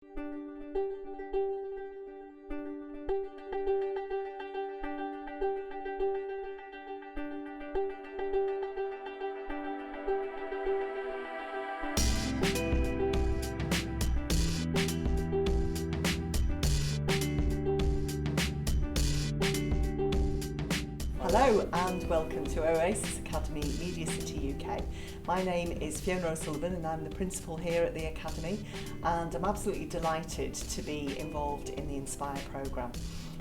Hello and welcome to Oasis Academy Media City UK. My name is Fiona O'Sullivan and I'm the principal here at the Academy, and I'm absolutely delighted to be involved in the Inspire programme.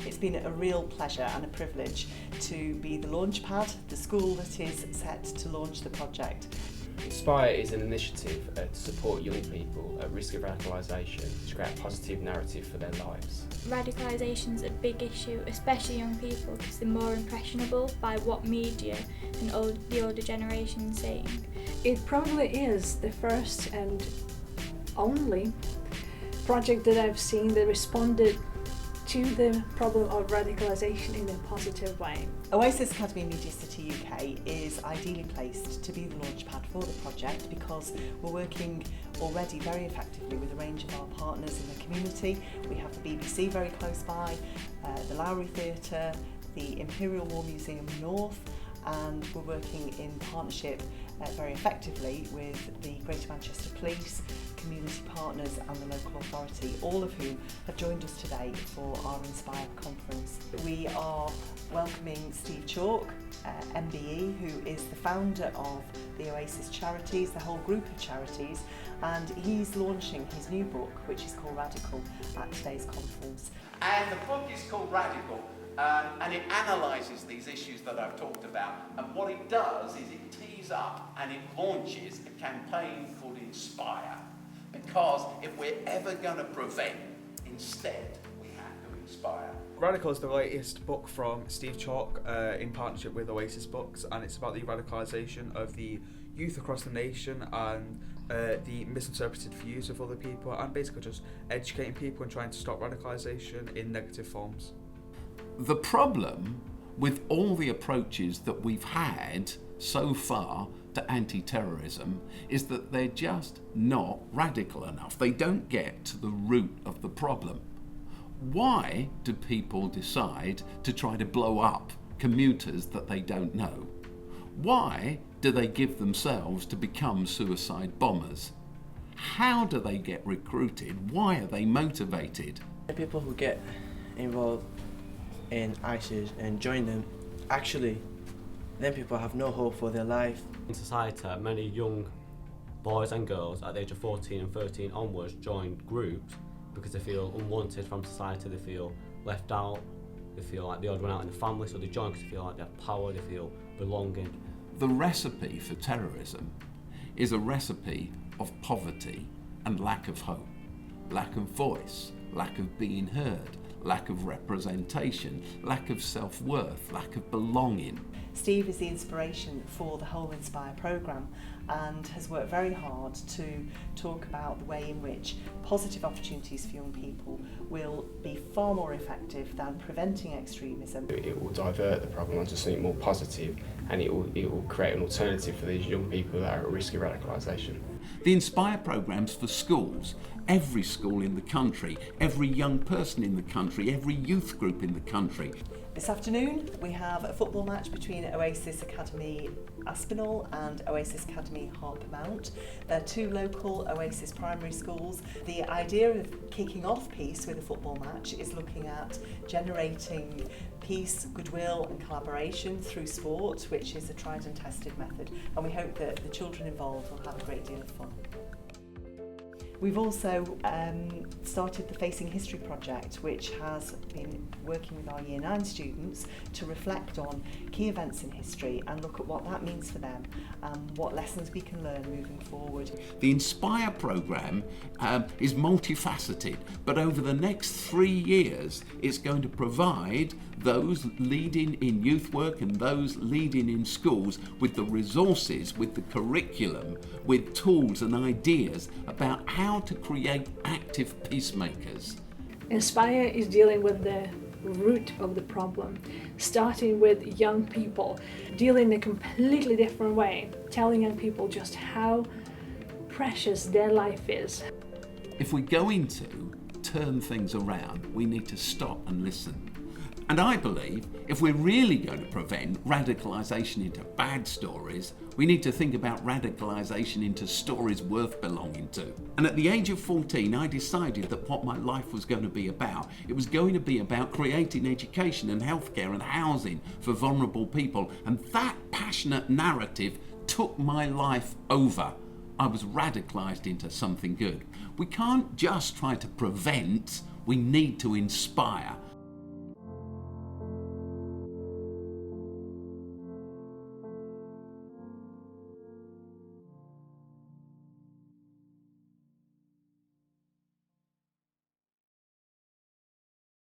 It's been a real pleasure and a privilege to be the launchpad, the school that is set to launch the project. Inspire is an initiative to support young people at risk of radicalisation to create a positive narrative for their lives. Radicalisation is a big issue, especially young people, because they're more impressionable by what media and the older generation is saying. It probably is the first and only project that I've seen that responded to the problem of radicalisation in a positive way. Oasis Academy Media City UK is ideally placed to be the launchpad for the project because we're working already very effectively with a range of our partners in the community. We have the BBC very close by, the Lowry Theatre, the Imperial War Museum North, and we're working in partnership very effectively with the Greater Manchester Police, community partners and the local authority, all of whom have joined us today for our Inspire conference. We are welcoming Steve Chalk, MBE, who is the founder of the Oasis charities, the whole group of charities, and he's launching his new book, which is called Radical, at today's conference. And the book is called Radical, and it analyses these issues that I've talked about, and what it does is it tees up and it launches a campaign called Inspire, because if we're ever going to prevent, instead we have to inspire. Radical is the latest book from Steve Chalk in partnership with Oasis Books, and it's about the radicalisation of the youth across the nation and the misinterpreted views of other people, and basically just educating people and trying to stop radicalisation in negative forms. The problem with all the approaches that we've had so far to anti-terrorism is that they're just not radical enough. They don't get to the root of the problem. Why do people decide to try to blow up commuters that they don't know? Why do they give themselves to become suicide bombers? How do they get recruited? Why are they motivated? The people who get involved in ISIS and join them, actually, then people have no hope for their life. In society, many young boys and girls at the age of 14 and 13 onwards join groups because they feel unwanted from society, they feel left out, they feel like the odd one out in the family, so they join because they feel like they have power, they feel belonging. The recipe for terrorism is a recipe of poverty and lack of hope, lack of voice, lack of being heard, lack of representation, lack of self-worth, lack of belonging. Steve is the inspiration for the whole Inspire programme and has worked very hard to talk about the way in which positive opportunities for young people will be far more effective than preventing extremism. It will divert the problem onto something more positive, and it will create an alternative for these young people that are at risk of radicalisation. The Inspire programme's for schools, every school in the country, every young person in the country, every youth group in the country. This afternoon we have a football match between Oasis Academy Aspinall and Oasis Academy Harper Mount. They're two local Oasis primary schools. The idea of kicking off peace with a football match is looking at generating peace, goodwill and collaboration through sport, which is a tried and tested method, and we hope that the children involved will have a great deal of fun. We've also started the Facing History project, which has been working with our Year 9 students to reflect on key events in history and look at what that means for them and what lessons we can learn moving forward. The Inspire programme is multifaceted, but over the next 3 years it's going to provide those leading in youth work and those leading in schools with the resources, with the curriculum, with tools and ideas about how to create active peacemakers. Inspire is dealing with the root of the problem, starting with young people, dealing in a completely different way, telling young people just how precious their life is. If we go into turn things around, we need to stop and listen. And I believe if we're really going to prevent radicalisation into bad stories, we need to think about radicalisation into stories worth belonging to. And at the age of 14, I decided that what my life was going to be about, it was going to be about creating education and healthcare and housing for vulnerable people. And that passionate narrative took my life over. I was radicalised into something good. We can't just try to prevent, we need to inspire.